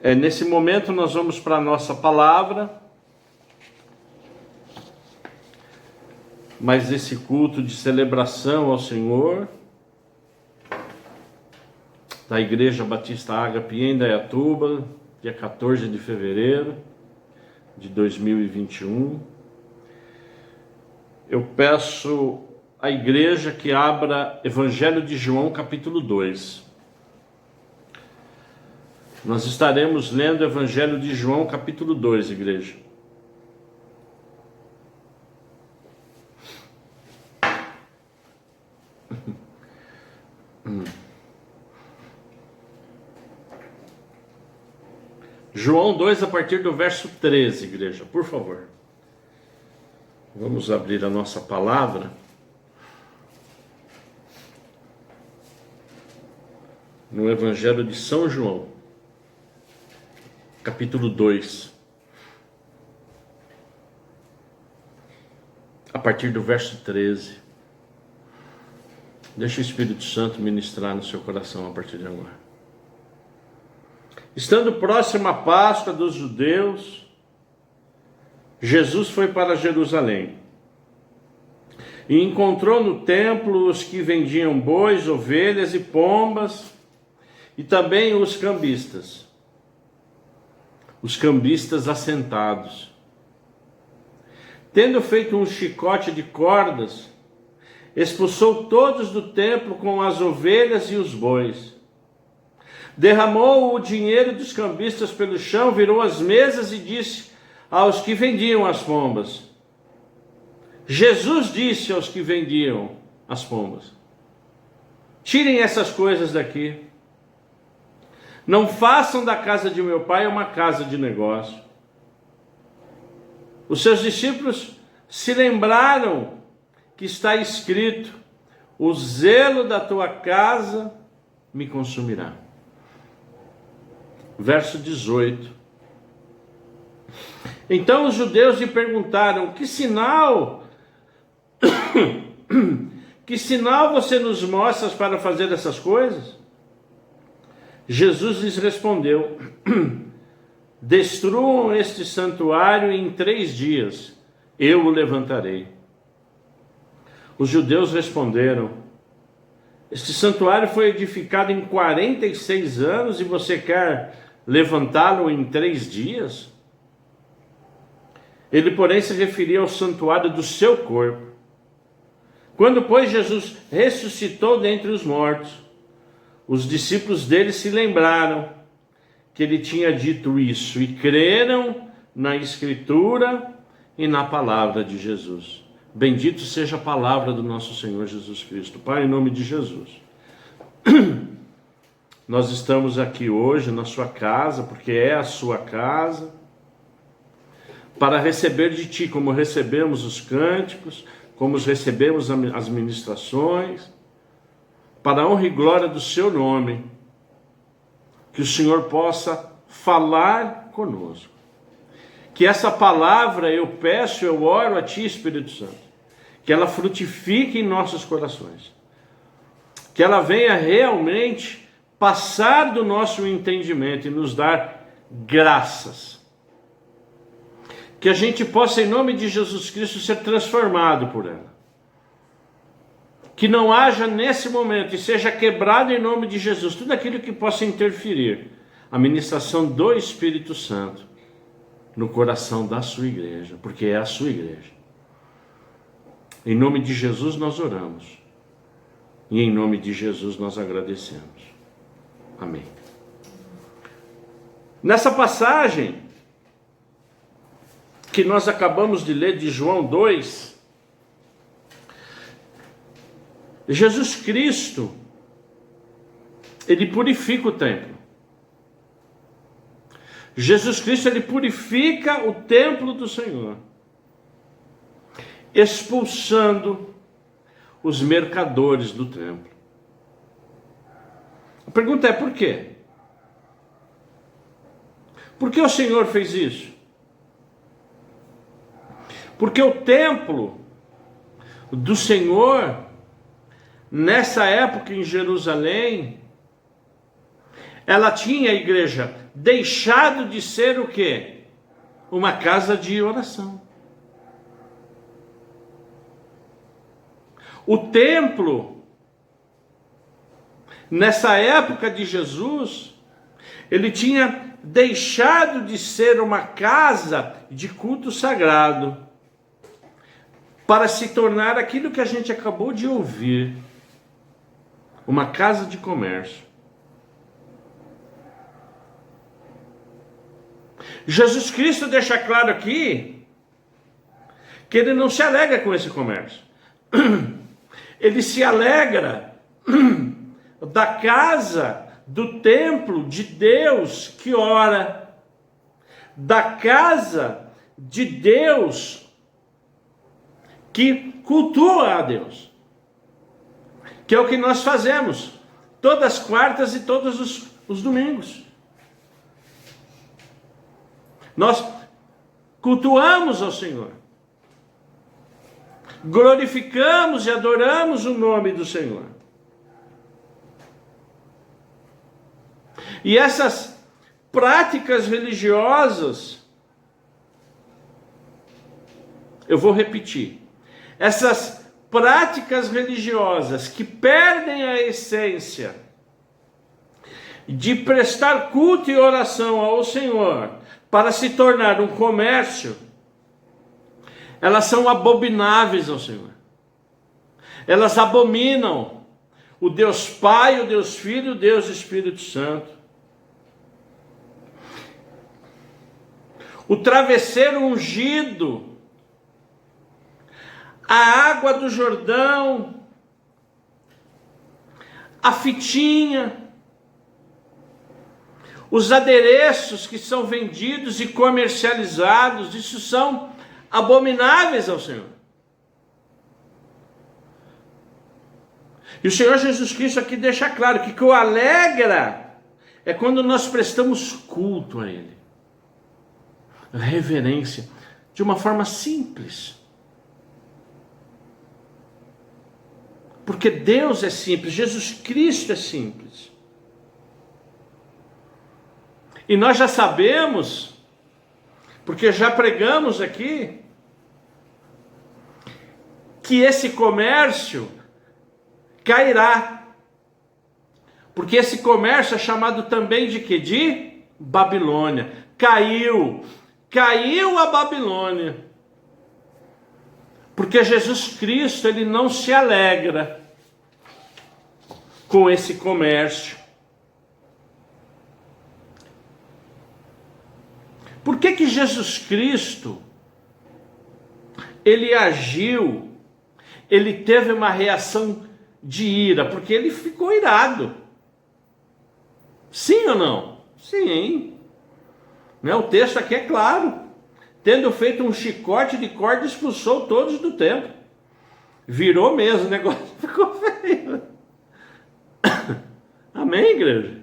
Nesse momento nós vamos para a nossa palavra, mas esse culto de celebração ao Senhor, da Igreja Batista Ágape em Indaiatuba, dia 14 de fevereiro de 2021. Eu peço à igreja que abra Evangelho de João, capítulo 2. Nós estaremos lendo o Evangelho de João, capítulo 2, igreja. João 2, a partir do verso 13, igreja, por favor. Vamos abrir a nossa palavra no Evangelho de São João, capítulo 2, a partir do verso 13. Deixa o Espírito Santo ministrar no seu coração a partir de agora. Estando próxima a Páscoa dos judeus, Jesus foi para Jerusalém e encontrou no templo os que vendiam bois, ovelhas e pombas, e também os cambistas assentados. Tendo feito um chicote de cordas, expulsou todos do templo com as ovelhas e os bois. Derramou o dinheiro dos cambistas pelo chão, virou as mesas e disse aos que vendiam as pombas. Jesus disse aos que vendiam as pombas: tirem essas coisas daqui. Não façam da casa de meu pai uma casa de negócio. Os seus discípulos se lembraram que está escrito: o zelo da tua casa me consumirá. Verso 18. Então os judeus lhe perguntaram: que sinal você nos mostras para fazer essas coisas? Jesus lhes respondeu: destruam este santuário e em 3 dias eu o levantarei. Os judeus responderam: este santuário foi edificado em 46 anos e você quer levantá-lo em 3 dias? Ele, porém, se referia ao santuário do seu corpo. Quando, pois, Jesus ressuscitou dentre os mortos, os discípulos dele se lembraram que ele tinha dito isso e creram na Escritura e na palavra de Jesus. Bendito seja a palavra do nosso Senhor Jesus Cristo. Pai, em nome de Jesus, nós estamos aqui hoje na sua casa, porque é a sua casa, para receber de ti, como recebemos os cânticos, como recebemos as ministrações, para a honra e glória do seu nome, que o Senhor possa falar conosco. Que essa palavra, eu peço, eu oro a ti, Espírito Santo, que ela frutifique em nossos corações, que ela venha realmente passar do nosso entendimento e nos dar graças, que a gente possa, em nome de Jesus Cristo, ser transformado por ela, que não haja nesse momento e seja quebrado em nome de Jesus tudo aquilo que possa interferir a ministração do Espírito Santo no coração da sua igreja, porque é a sua igreja. Em nome de Jesus nós oramos e em nome de Jesus nós agradecemos. Amém. Nessa passagem que nós acabamos de ler de João 2, Jesus Cristo, ele purifica o templo. Jesus Cristo, ele purifica o templo do Senhor, expulsando os mercadores do templo. A pergunta é: por quê? Por que o Senhor fez isso? Porque o templo do Senhor, nessa época em Jerusalém, ela tinha, a igreja, deixado de ser o quê? Uma casa de oração. O templo, nessa época de Jesus, ele tinha deixado de ser uma casa de culto sagrado para se tornar aquilo que a gente acabou de ouvir, uma casa de comércio. Jesus Cristo deixa claro aqui que ele não se alegra com esse comércio. Ele se alegra da casa, do templo de Deus que ora, da casa de Deus que cultua a Deus, que é o que nós fazemos todas as quartas e todos os domingos. Nós cultuamos ao Senhor, glorificamos e adoramos o nome do Senhor. E essas práticas religiosas, eu vou repetir, essas práticas religiosas que perdem a essência de prestar culto e oração ao Senhor para se tornar um comércio, elas são abomináveis ao Senhor. Elas abominam o Deus Pai, o Deus Filho, o Deus Espírito Santo. O travesseiro ungido, a água do Jordão, a fitinha, os adereços que são vendidos e comercializados, isso são abomináveis ao Senhor. E o Senhor Jesus Cristo aqui deixa claro que o alegra é quando nós prestamos culto a Ele, reverência, de uma forma simples. Porque Deus é simples, Jesus Cristo é simples. E nós já sabemos, porque já pregamos aqui, que esse comércio cairá. Porque esse comércio é chamado também de quê? De Babilônia. Caiu a Babilônia. Porque Jesus Cristo, ele não se alegra com esse comércio. Por que Jesus Cristo, ele agiu, ele teve uma reação de ira? Porque ele ficou irado. Sim ou não? Sim. O texto aqui é claro. Tendo feito um chicote de corda, expulsou todos do templo. Virou mesmo, o negócio ficou feio. Amém, igreja?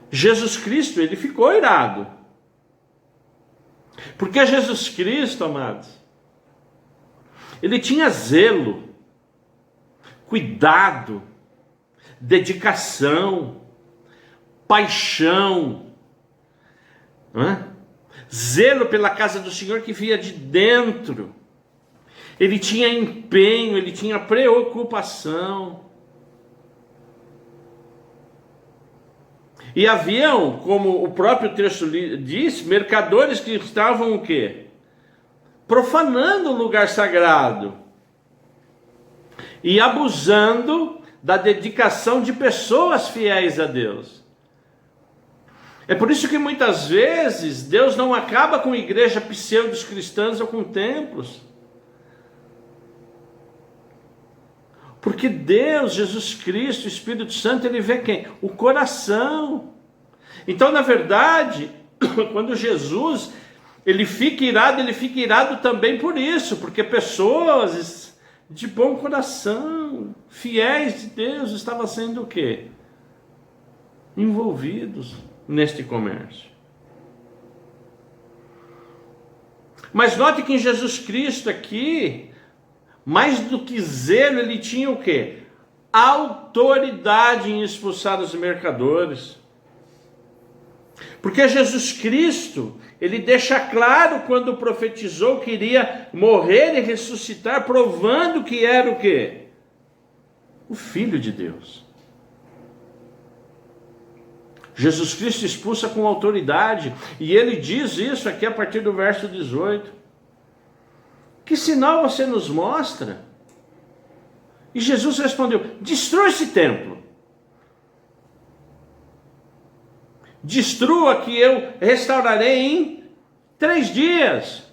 Jesus Cristo, ele ficou irado. Porque Jesus Cristo, amados, ele tinha zelo, cuidado, dedicação, paixão, não é? Zelo pela casa do Senhor que via de dentro. Ele tinha empenho, ele tinha preocupação. E haviam, como o próprio texto diz, mercadores que estavam o quê? Profanando o lugar sagrado e abusando da dedicação de pessoas fiéis a Deus. É por isso que muitas vezes Deus não acaba com igreja pseudos cristãs ou com templos. Porque Deus, Jesus Cristo, o Espírito Santo, ele vê quem? O coração. Então, na verdade, quando Jesus, ele fica irado também por isso, porque pessoas de bom coração, fiéis de Deus, estavam sendo o quê? Envolvidos neste comércio. Mas note que em Jesus Cristo aqui, mais do que zelo, ele tinha o quê? Autoridade em expulsar os mercadores. Porque Jesus Cristo, ele deixa claro quando profetizou que iria morrer e ressuscitar, provando que era o quê? O Filho de Deus. Jesus Cristo expulsa com autoridade, e ele diz isso aqui a partir do verso 18. Que sinal você nos mostra? E Jesus respondeu: destrua esse templo. Destrua que eu restaurarei em 3 dias.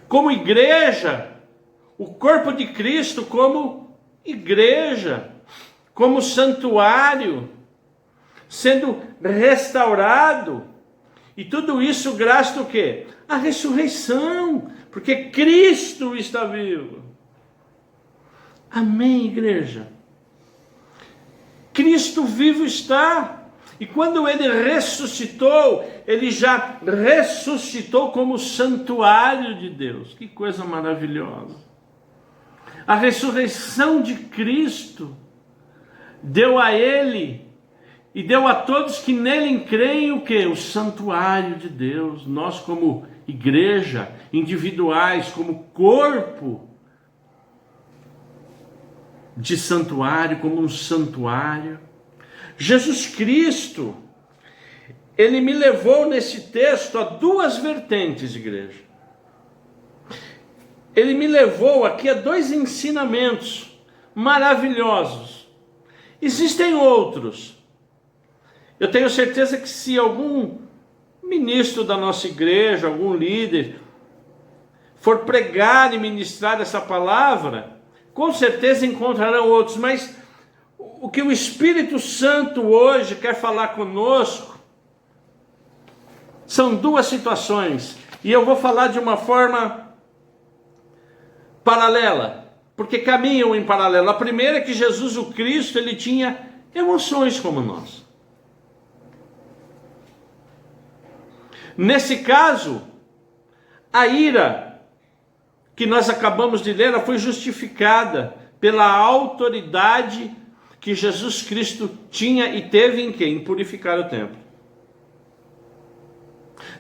Como igreja, o corpo de Cristo como igreja, como santuário, sendo restaurado. E tudo isso graças ao quê? A ressurreição, porque Cristo está vivo. Amém, igreja? Cristo vivo está. E quando ele ressuscitou, ele já ressuscitou como santuário de Deus. Que coisa maravilhosa. A ressurreição de Cristo deu a ele e deu a todos que nele creem o quê? O santuário de Deus. Nós como igreja, individuais, como corpo de santuário, como um santuário. Jesus Cristo, ele me levou nesse texto a 2 vertentes, igreja. Ele me levou aqui a 2 ensinamentos maravilhosos. Existem outros. Eu tenho certeza que se algum ministro da nossa igreja, algum líder, for pregar e ministrar essa palavra, com certeza encontrarão outros, mas o que o Espírito Santo hoje quer falar conosco são 2 situações, e eu vou falar de uma forma paralela, porque caminham em paralelo. A primeira é que Jesus, o Cristo, ele tinha emoções como nós. Nesse caso, a ira que nós acabamos de ler, ela foi justificada pela autoridade que Jesus Cristo tinha e teve em quê? Em purificar o templo.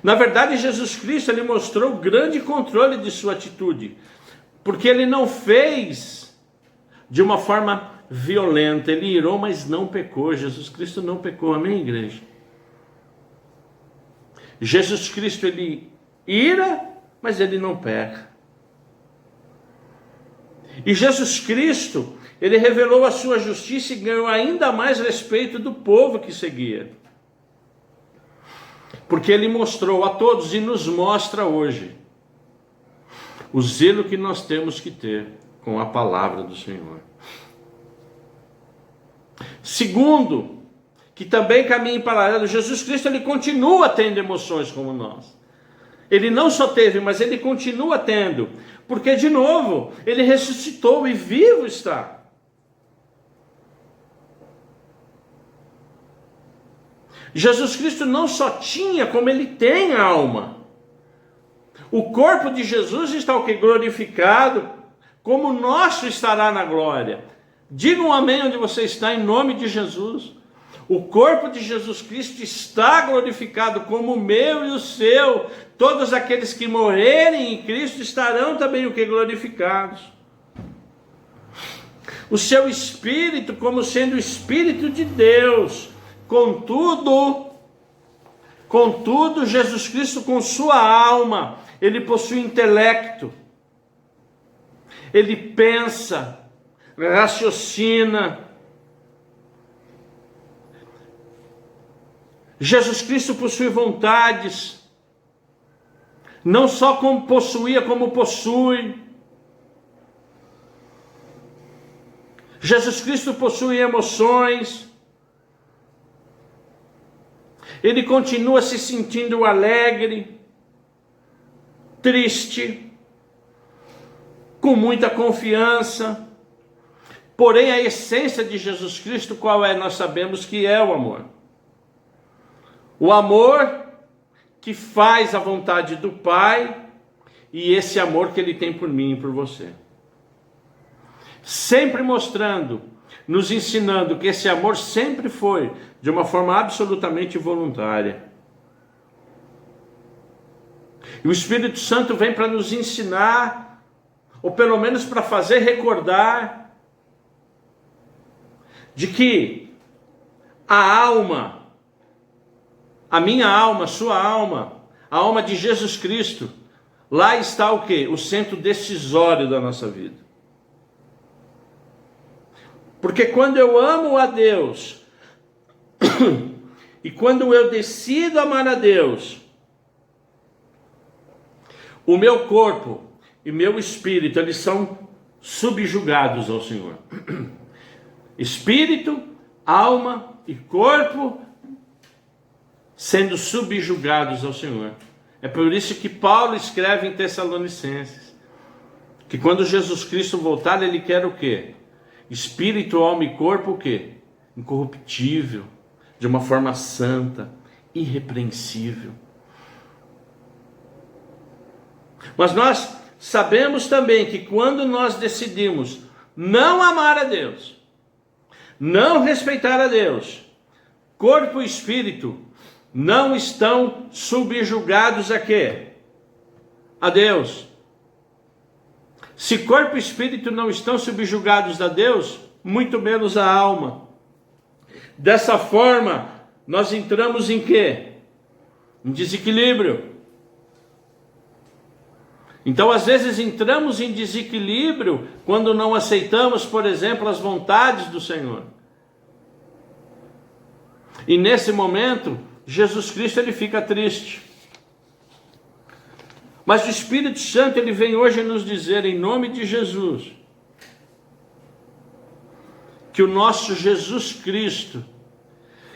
Na verdade, Jesus Cristo, ele mostrou grande controle de sua atitude, porque ele não fez de uma forma violenta, ele irou, mas não pecou. Jesus Cristo não pecou, amém, igreja? Jesus Cristo, ele ira, mas ele não peca. E Jesus Cristo, ele revelou a sua justiça e ganhou ainda mais respeito do povo que seguia. Porque ele mostrou a todos e nos mostra hoje o zelo que nós temos que ter com a palavra do Senhor. Segundo, que também caminha em paralelo, Jesus Cristo, ele continua tendo emoções como nós. Ele não só teve, mas ele continua tendo, porque de novo, ele ressuscitou e vivo está. Jesus Cristo não só tinha, como ele tem alma. O corpo de Jesus está o que? Glorificado, como o nosso estará na glória. Diga um amém onde você está, em nome de Jesus. O corpo de Jesus Cristo está glorificado, como o meu e o seu. Todos aqueles que morrerem em Cristo estarão também o que? Glorificados. O seu espírito como sendo o Espírito de Deus. Contudo, Jesus Cristo com sua alma, ele possui intelecto. Ele pensa, raciocina. Jesus Cristo possui vontades, não só como possuía, como possui. Jesus Cristo possui emoções, ele continua se sentindo alegre, triste, com muita confiança. Porém, a essência de Jesus Cristo, qual é? Nós sabemos que é o amor. O amor que faz a vontade do Pai, e esse amor que ele tem por mim e por você. Sempre mostrando nos ensinando que esse amor sempre foi de uma forma absolutamente voluntária. E o Espírito Santo vem para nos ensinar, ou pelo menos para fazer recordar, de que a alma, a minha alma, a sua alma, a alma de Jesus Cristo, lá está o quê? O centro decisório da nossa vida. Porque quando eu amo a Deus, e quando eu decido amar a Deus, o meu corpo e meu espírito, eles são subjugados ao Senhor. Espírito, alma e corpo sendo subjugados ao Senhor. É por isso que Paulo escreve em Tessalonicenses que quando Jesus Cristo voltar, ele quer o quê? Espírito, alma e corpo o quê? Incorruptível, de uma forma santa, irrepreensível. Mas nós sabemos também que quando nós decidimos não amar a Deus, não respeitar a Deus, corpo e espírito não estão subjugados a quê? A Deus. Se corpo e espírito não estão subjugados a Deus, muito menos a alma. Dessa forma, nós entramos em quê? Em desequilíbrio. Então, às vezes, entramos em desequilíbrio quando não aceitamos, por exemplo, as vontades do Senhor. E nesse momento, Jesus Cristo ele fica triste. Mas o Espírito Santo ele vem hoje nos dizer, em nome de Jesus, que o nosso Jesus Cristo,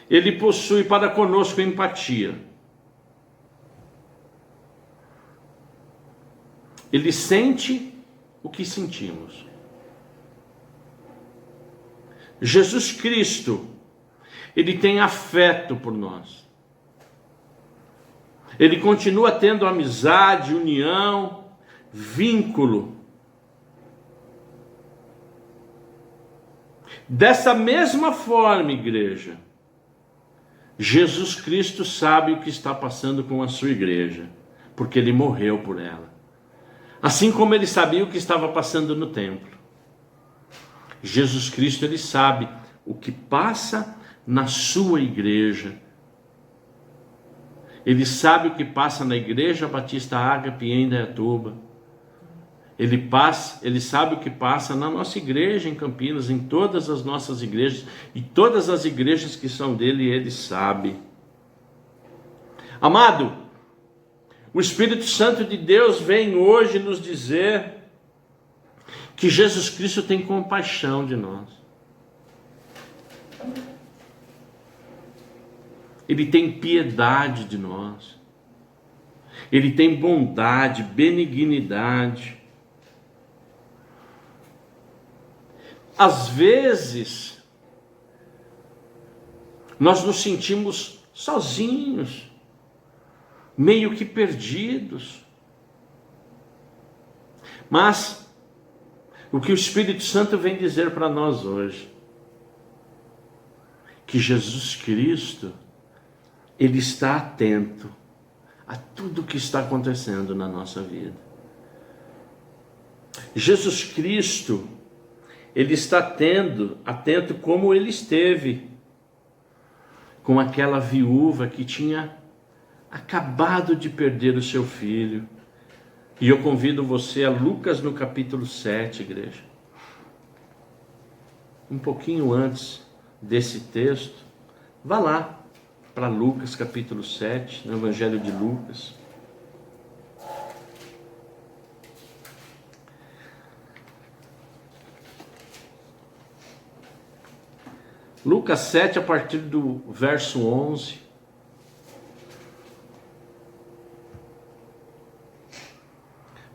ele possui para conosco empatia. Ele sente o que sentimos. Jesus Cristo, ele tem afeto por nós. Ele continua tendo amizade, união, vínculo. Dessa mesma forma, igreja, Jesus Cristo sabe o que está passando com a sua igreja, porque ele morreu por ela. Assim como ele sabia o que estava passando no templo. Jesus Cristo, ele sabe o que passa na sua igreja. Ele sabe o que passa na igreja Batista Ágape em Indaiatuba. Ele sabe o que passa na nossa igreja em Campinas, em todas as nossas igrejas, e todas as igrejas que são dele, ele sabe. Amado, o Espírito Santo de Deus vem hoje nos dizer que Jesus Cristo tem compaixão de nós. Ele tem piedade de nós. Ele tem bondade, benignidade. Às vezes, nós nos sentimos sozinhos, meio que perdidos. Mas o que o Espírito Santo vem dizer para nós hoje, que Jesus Cristo, ele está atento a tudo que está acontecendo na nossa vida. Jesus Cristo, ele está atento como ele esteve com aquela viúva que tinha acabado de perder o seu filho. E eu convido você a Lucas no capítulo 7, igreja. Um pouquinho antes desse texto, vá lá para Lucas capítulo 7, no Evangelho de Lucas. Lucas 7, a partir do verso 11.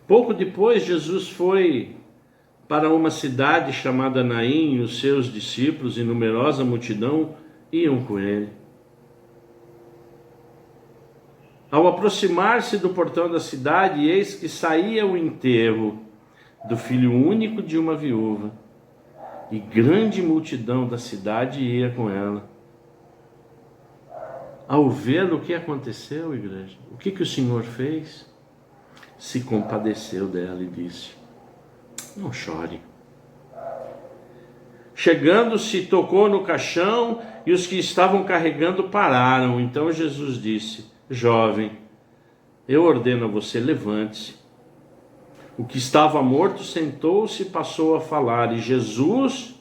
Pouco depois, Jesus foi para uma cidade chamada Naim, e os seus discípulos e numerosa multidão iam com ele. Ao aproximar-se do portão da cidade, eis que saía o enterro do filho único de uma viúva. e grande multidão da cidade ia com ela. Ao ver o que aconteceu, igreja, o que o Senhor fez? Se compadeceu dela e disse: não chore. Chegando-se, tocou no caixão e os que estavam carregando pararam. Então Jesus disse: jovem, eu ordeno a você, levante-se. O que estava morto sentou-se e passou a falar, e Jesus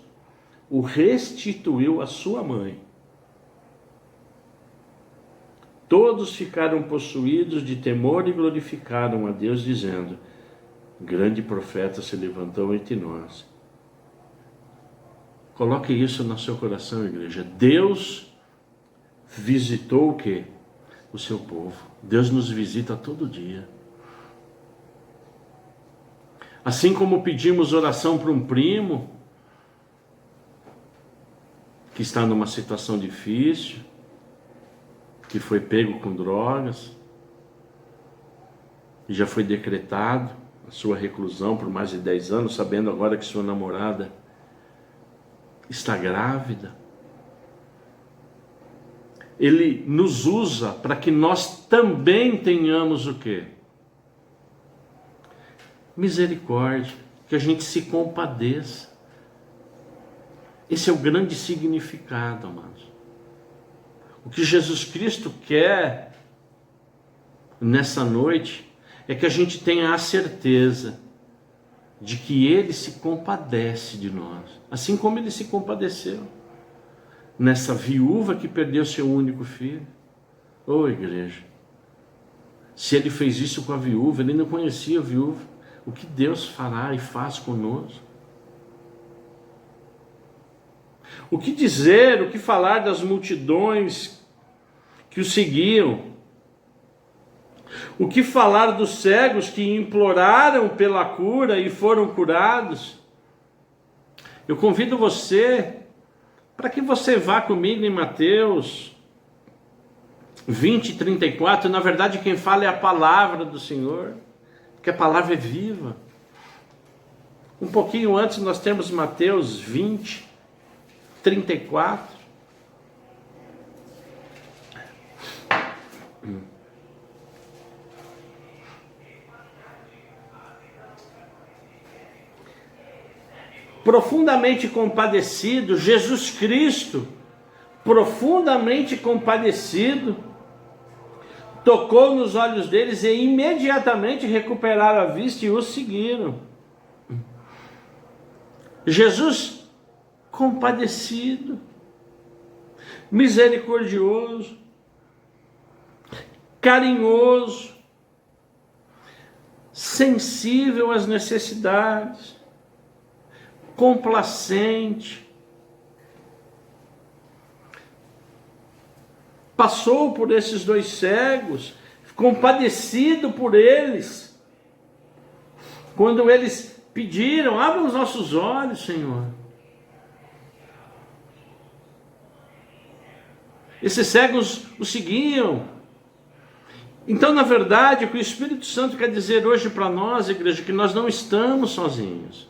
o restituiu à sua mãe. Todos ficaram possuídos de temor e glorificaram a Deus, dizendo: grande profeta se levantou entre nós. Coloque isso no seu coração, igreja. Deus visitou o quê? O seu povo. Deus nos visita todo dia. Assim como pedimos oração para um primo que está numa situação difícil, que foi pego com drogas, e já foi decretado a sua reclusão por mais de 10 anos, sabendo agora que sua namorada está grávida. Ele nos usa para que nós também tenhamos o quê? Misericórdia, que a gente se compadeça. Esse é o grande significado, amados. O que Jesus Cristo quer nessa noite é que a gente tenha a certeza de que Ele se compadece de nós, assim como Ele se compadeceu nessa viúva que perdeu seu único filho. Ô igreja, se Ele fez isso com a viúva, Ele não conhecia a viúva, o que Deus fará e faz conosco? O que dizer, o que falar das multidões que o seguiam? O que falar dos cegos que imploraram pela cura e foram curados? Eu convido você para que você vá comigo em Mateus 20, 34. Na verdade, quem fala é a palavra do Senhor, porque a palavra é viva. Um pouquinho antes nós temos Mateus 20, 34. Profundamente compadecido, Jesus Cristo, profundamente compadecido, tocou nos olhos deles e imediatamente recuperaram a vista e os seguiram. Jesus compadecido, misericordioso, carinhoso, sensível às necessidades, complacente, passou por esses dois cegos, compadecido por eles, quando eles pediram: abra os nossos olhos, Senhor. Esses cegos o seguiam. Então, na verdade, o que o Espírito Santo quer dizer hoje para nós, igreja, é que nós não estamos sozinhos.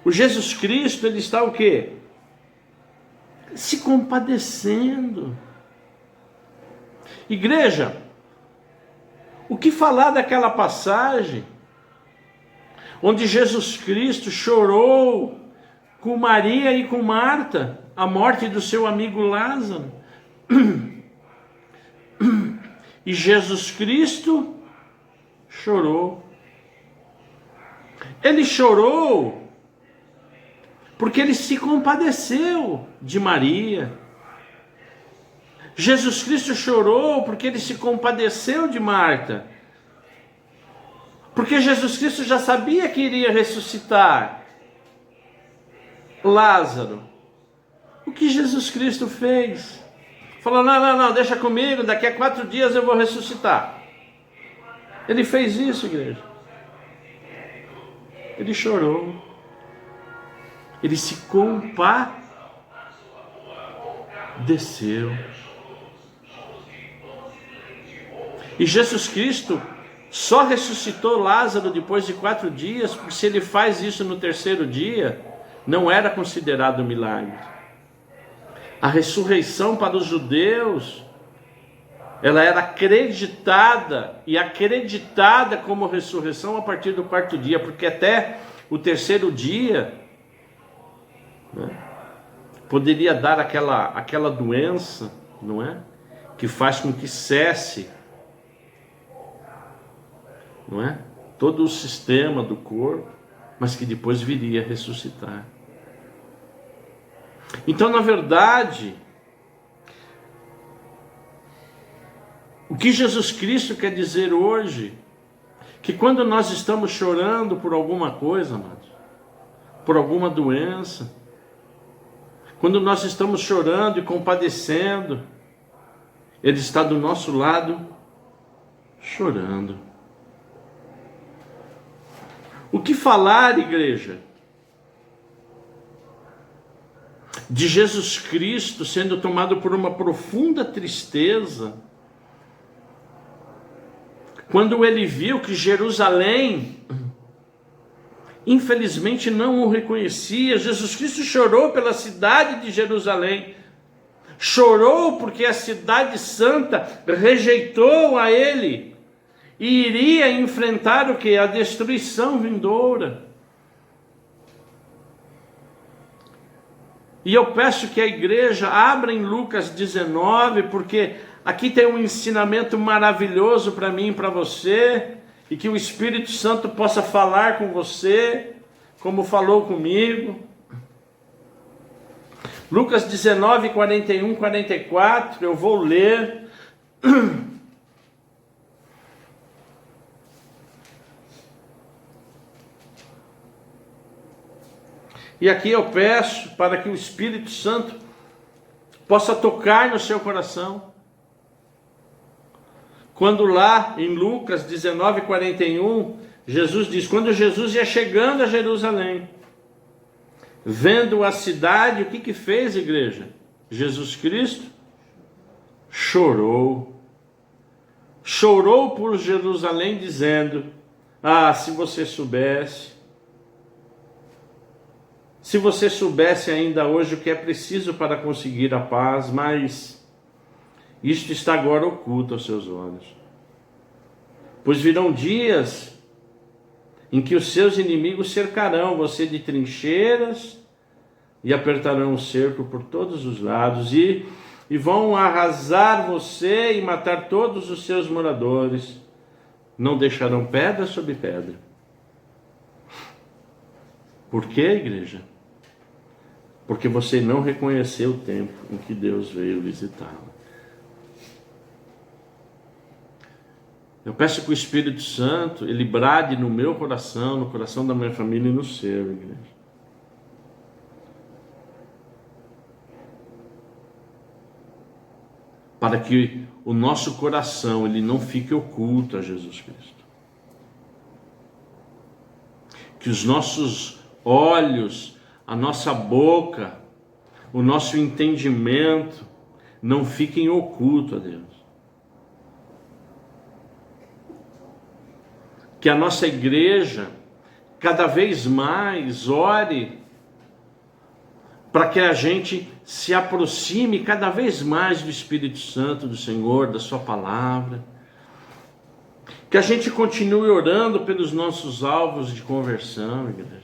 O Jesus Cristo, ele está o quê? Se compadecendo. Igreja, o que falar daquela passagem onde Jesus Cristo chorou com Maria e com Marta a morte do seu amigo Lázaro? E Jesus Cristo chorou. Ele chorou porque ele se compadeceu de Maria. Jesus Cristo chorou porque ele se compadeceu de Marta. Porque Jesus Cristo já sabia que iria ressuscitar Lázaro. O que Jesus Cristo fez? Falou: não, deixa comigo, daqui a 4 dias eu vou ressuscitar. Ele fez isso, igreja. Ele chorou. Ele se compadeceu. E Jesus Cristo Só ressuscitou Lázaro depois de 4 dias, porque se ele faz isso no terceiro dia, não era considerado milagre. A ressurreição para os judeus, ela era acreditada, e acreditada como ressurreição a partir do 4º dia, porque até o terceiro dia, né, poderia dar aquela doença, não é? Que faz com que cesse, não é? Todo o sistema do corpo, mas que depois viria a ressuscitar. Então, na verdade, o que Jesus Cristo quer dizer hoje, que quando nós estamos chorando por alguma coisa, amados, por alguma doença, quando nós estamos chorando e compadecendo, Ele está do nosso lado, chorando. O que falar, igreja, de Jesus Cristo sendo tomado por uma profunda tristeza, quando ele viu que Jerusalém, infelizmente, não o reconhecia. Jesus Cristo chorou pela cidade de Jerusalém, chorou porque a cidade santa rejeitou a ele, e iria enfrentar o que? A destruição vindoura. E eu peço que a igreja abra em Lucas 19, porque aqui tem um ensinamento maravilhoso para mim e para você, e que o Espírito Santo possa falar com você, como falou comigo. Lucas 19, 41, 44, eu vou ler. E aqui eu peço para que o Espírito Santo possa tocar no seu coração. Quando lá em Lucas 19, 41, Jesus diz, quando Jesus ia chegando a Jerusalém, vendo a cidade, o que fez, igreja? Jesus Cristo chorou. Chorou por Jerusalém, dizendo, se você soubesse, se você soubesse ainda hoje o que é preciso para conseguir a paz, mas isto está agora oculto aos seus olhos. Pois virão dias em que os seus inimigos cercarão você de trincheiras e apertarão o cerco por todos os lados e vão arrasar você e matar todos os seus moradores. Não deixarão pedra sobre pedra. Por quê, igreja? Porque você não reconheceu o tempo em que Deus veio visitá-la. Eu peço que o Espírito Santo, ele brade no meu coração, no coração da minha família e no seu, igreja. Para que o nosso coração, ele não fique oculto a Jesus Cristo. Que os nossos olhos, a nossa boca, o nosso entendimento não fiquem oculto a Deus. Que a nossa igreja cada vez mais ore para que a gente se aproxime cada vez mais do Espírito Santo, do Senhor, da sua palavra. Que a gente continue orando pelos nossos alvos de conversão, igreja.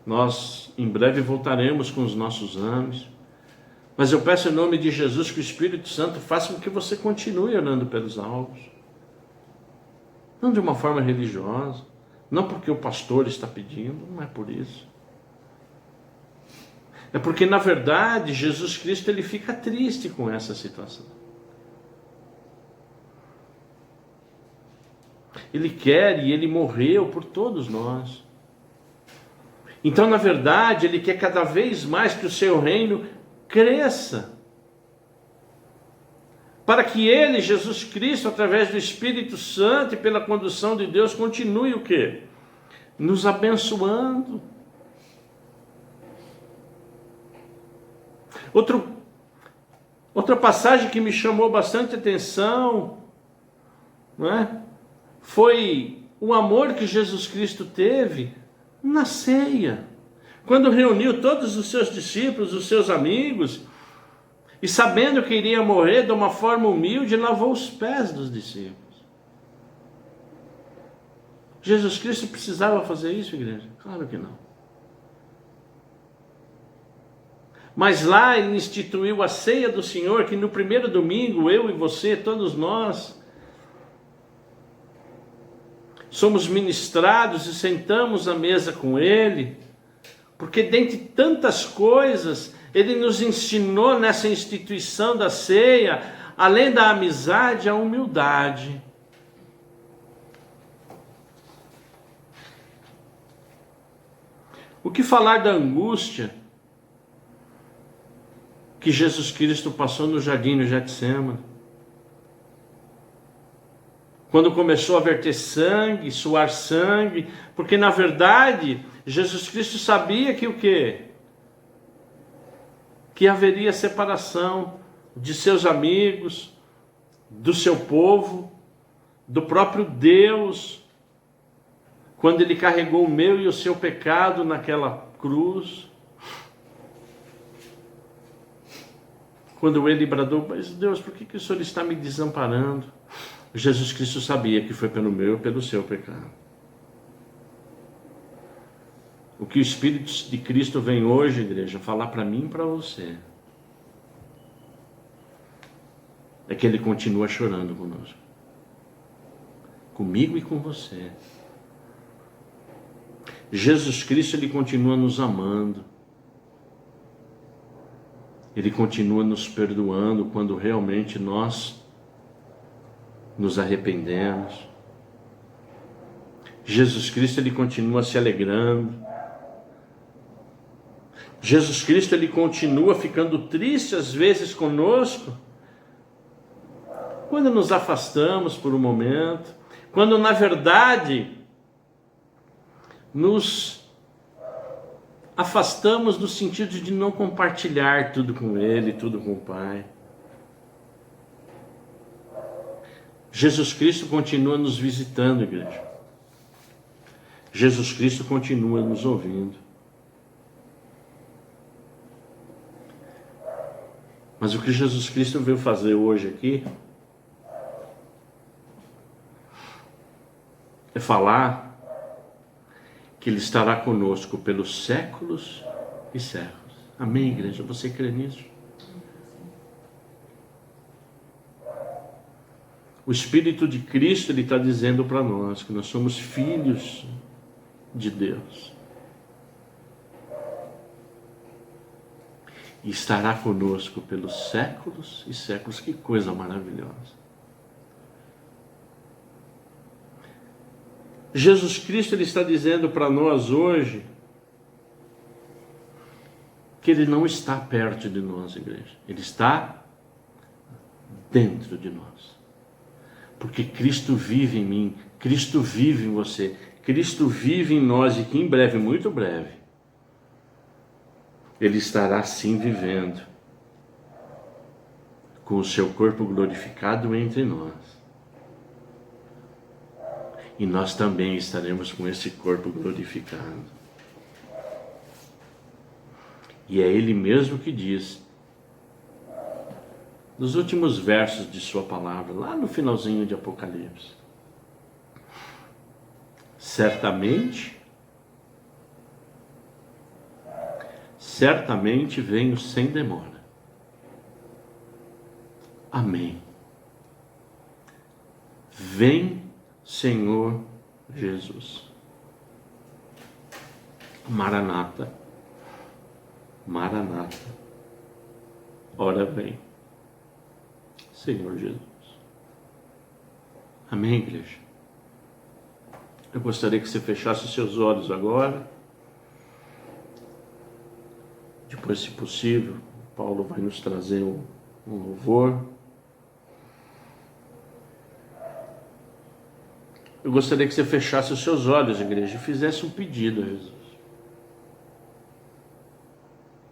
Nós em breve voltaremos com os nossos anos, mas eu peço em nome de Jesus que o Espírito Santo faça com que você continue orando pelos alvos, não de uma forma religiosa, não porque o pastor está pedindo, não é por isso. É porque na verdade Jesus Cristo, ele fica triste com essa situação. Ele quer e ele morreu por todos nós. Então, na verdade, ele quer cada vez mais que o seu reino cresça. Para que ele, Jesus Cristo, através do Espírito Santo e pela condução de Deus, continue o quê? Nos abençoando. Outra passagem que me chamou bastante atenção, não é? Foi o amor que Jesus Cristo teve na ceia, quando reuniu todos os seus discípulos, os seus amigos, e sabendo que iria morrer de uma forma humilde, lavou os pés dos discípulos. Jesus Cristo precisava fazer isso, igreja? Claro que não. Mas lá ele instituiu a ceia do Senhor, que no primeiro domingo, eu e você, todos nós, somos ministrados e sentamos à mesa com ele, porque dentre tantas coisas, ele nos ensinou nessa instituição da ceia, além da amizade, a humildade. O que falar da angústia que Jesus Cristo passou no jardim do Getsemane? Quando começou a verter sangue, suar sangue, porque na verdade Jesus Cristo sabia que o quê? Que haveria separação de seus amigos, do seu povo, do próprio Deus, quando ele carregou o meu e o seu pecado naquela cruz. Quando ele bradou, mas Deus, por que o Senhor está me desamparando? Jesus Cristo sabia que foi pelo meu e pelo seu pecado. O que o Espírito de Cristo vem hoje, igreja, falar para mim e para você, é que ele continua chorando conosco. Comigo e com você. Jesus Cristo, ele continua nos amando. Ele continua nos perdoando quando realmente nós nos arrependemos. Jesus Cristo, ele continua se alegrando. Jesus Cristo, ele continua ficando triste às vezes conosco, quando nos afastamos por um momento, quando na verdade nos afastamos no sentido de não compartilhar tudo com ele, tudo com o Pai. Jesus Cristo continua nos visitando, igreja. Jesus Cristo continua nos ouvindo. Mas o que Jesus Cristo veio fazer hoje aqui é falar que ele estará conosco pelos séculos e séculos. Amém, igreja? Você crê nisso? O Espírito de Cristo, ele está dizendo para nós que nós somos filhos de Deus. E estará conosco pelos séculos e séculos. Que coisa maravilhosa. Jesus Cristo, ele está dizendo para nós hoje que ele não está perto de nós, igreja. Ele está dentro de nós. Porque Cristo vive em mim, Cristo vive em você, Cristo vive em nós, e que em breve, muito breve, ele estará sim vivendo com o seu corpo glorificado entre nós. E nós também estaremos com esse corpo glorificado. E é ele mesmo que diz, nos últimos versos de sua palavra, lá no finalzinho de Apocalipse: certamente venho sem demora. Amém. Vem, Senhor Jesus. Maranata, Maranata, ora vem, Senhor Jesus. Amém, igreja? Eu gostaria que você fechasse os seus olhos agora. Depois, se possível, Paulo vai nos trazer um louvor. Eu gostaria que você fechasse os seus olhos, igreja, e fizesse um pedido a Jesus.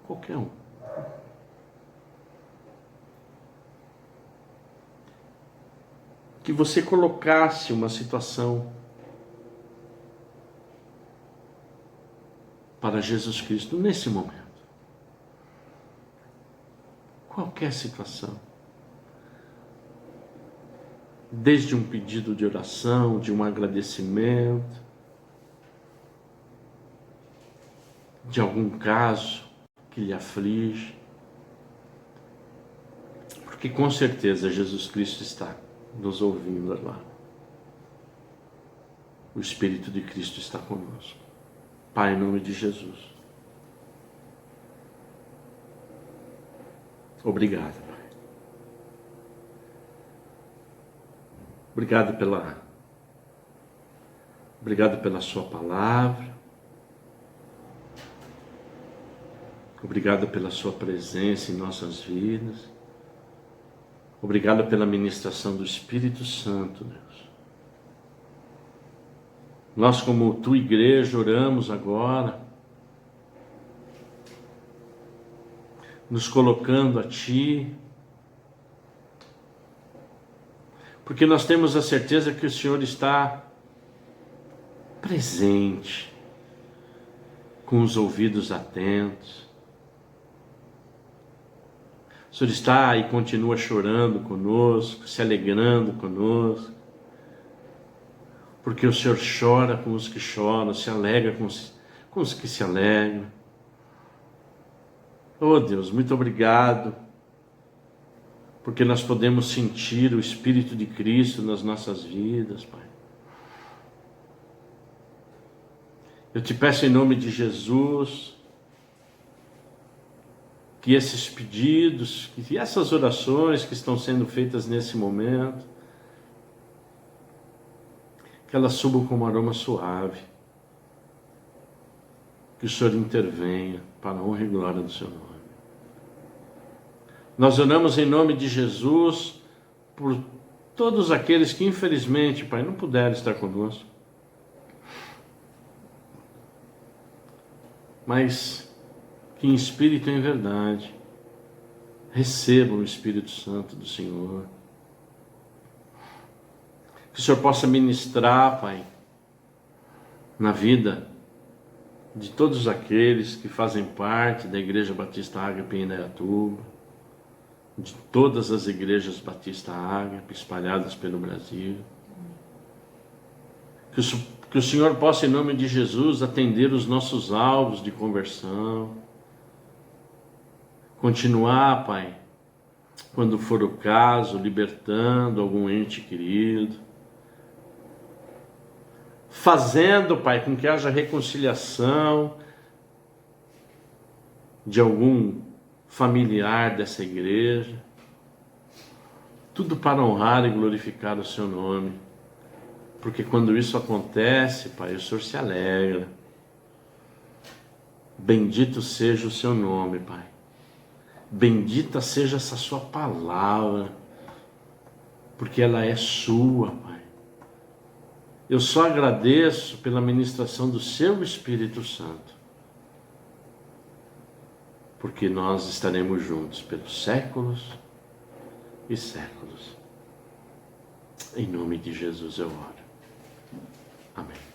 Qualquer um. que você colocasse uma situação para Jesus Cristo nesse momento. Qualquer situação. Desde um pedido de oração, de um agradecimento, de algum caso que lhe aflige. Porque com certeza Jesus Cristo está nos ouvindo agora. O Espírito de Cristo está conosco. Pai, em nome de Jesus. Obrigado, Pai. Obrigado pela sua palavra. Obrigado pela sua presença em nossas vidas. Obrigado pela ministração do Espírito Santo, Deus. Nós, como tua igreja, oramos agora, nos colocando a ti, porque nós temos a certeza que o Senhor está presente, com os ouvidos atentos. O Senhor está e continua chorando conosco, se alegrando conosco, porque o Senhor chora com os que choram, se alegra com os que se alegram. Oh Deus, muito obrigado, porque nós podemos sentir o Espírito de Cristo nas nossas vidas, Pai. Eu te peço em nome de Jesus, que esses pedidos, que essas orações que estão sendo feitas nesse momento, que elas subam como aroma suave, que o Senhor intervenha para a honra e glória do seu nome. Nós oramos em nome de Jesus por todos aqueles que infelizmente, Pai, não puderam estar conosco, mas que em espírito e em verdade recebam o Espírito Santo do Senhor. Que o Senhor possa ministrar, Pai, na vida de todos aqueles que fazem parte da Igreja Batista Ágape em Indaiatuba, de todas as igrejas Batista Ágape espalhadas pelo Brasil. Que o Senhor possa, em nome de Jesus, atender os nossos alvos de conversão. Continuar, Pai, quando for o caso, libertando algum ente querido. Fazendo, Pai, com que haja reconciliação de algum familiar dessa igreja. Tudo para honrar e glorificar o seu nome. Porque quando isso acontece, Pai, o Senhor se alegra. Bendito seja o seu nome, Pai. Bendita seja essa sua palavra, porque ela é sua, Pai. Eu só agradeço pela ministração do seu Espírito Santo, porque nós estaremos juntos pelos séculos e séculos. Em nome de Jesus eu oro. Amém.